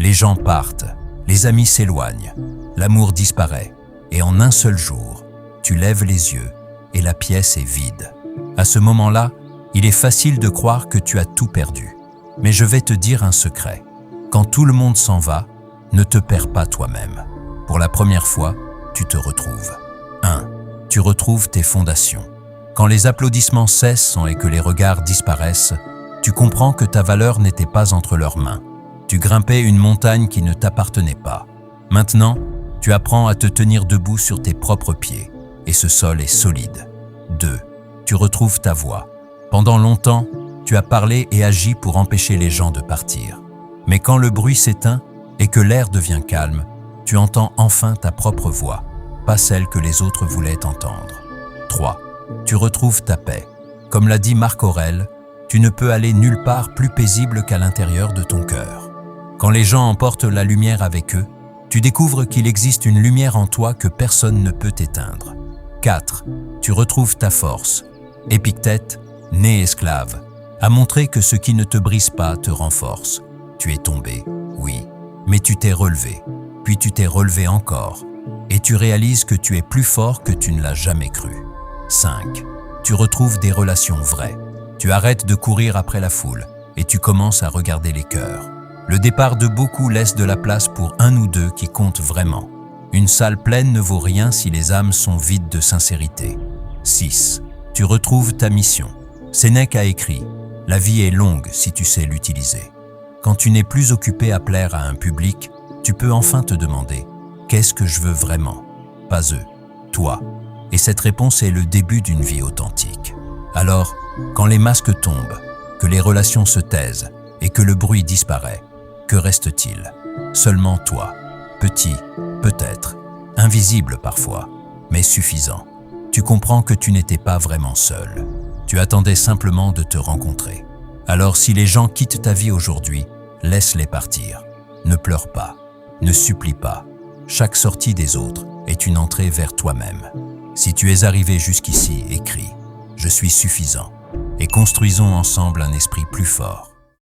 Les gens partent, les amis s'éloignent, l'amour disparaît, et en un seul jour, tu lèves les yeux et la pièce est vide. À ce moment-là, il est facile de croire que tu as tout perdu. Mais je vais te dire un secret. Quand tout le monde s'en va, ne te perds pas toi-même. Pour la première fois, tu te retrouves. 1. Tu retrouves tes fondations. Quand les applaudissements cessent et que les regards disparaissent, tu comprends que ta valeur n'était pas entre leurs mains. Tu grimpais une montagne qui ne t'appartenait pas. Maintenant, tu apprends à te tenir debout sur tes propres pieds, et ce sol est solide. 2. Tu retrouves ta voix. Pendant longtemps, tu as parlé et agi pour empêcher les gens de partir. Mais quand le bruit s'éteint et que l'air devient calme, tu entends enfin ta propre voix, pas celle que les autres voulaient entendre. 3. Tu retrouves ta paix. Comme l'a dit Marc Aurèle, tu ne peux aller nulle part plus paisible qu'à l'intérieur de ton cœur. Quand les gens emportent la lumière avec eux, tu découvres qu'il existe une lumière en toi que personne ne peut éteindre. 4. Tu retrouves ta force. Épictète, né esclave, a montré que ce qui ne te brise pas te renforce. Tu es tombé, oui, mais tu t'es relevé, puis tu t'es relevé encore, et tu réalises que tu es plus fort que tu ne l'as jamais cru. 5. Tu retrouves des relations vraies. Tu arrêtes de courir après la foule, et tu commences à regarder les cœurs. Le départ de beaucoup laisse de la place pour un ou deux qui comptent vraiment. Une salle pleine ne vaut rien si les âmes sont vides de sincérité. 6. Tu retrouves ta mission. Sénèque a écrit « La vie est longue si tu sais l'utiliser ». Quand tu n'es plus occupé à plaire à un public, tu peux enfin te demander « Qu'est-ce que je veux vraiment ?» Pas eux, toi. Et cette réponse est le début d'une vie authentique. Alors, quand les masques tombent, que les relations se taisent et que le bruit disparaît, que reste-t-il? Seulement toi, petit, peut-être, invisible parfois, mais suffisant. Tu comprends que tu n'étais pas vraiment seul. Tu attendais simplement de te rencontrer. Alors si les gens quittent ta vie aujourd'hui, laisse-les partir. Ne pleure pas, ne supplie pas. Chaque sortie des autres est une entrée vers toi-même. Si tu es arrivé jusqu'ici, écris « Je suis suffisant » et construisons ensemble un esprit plus fort.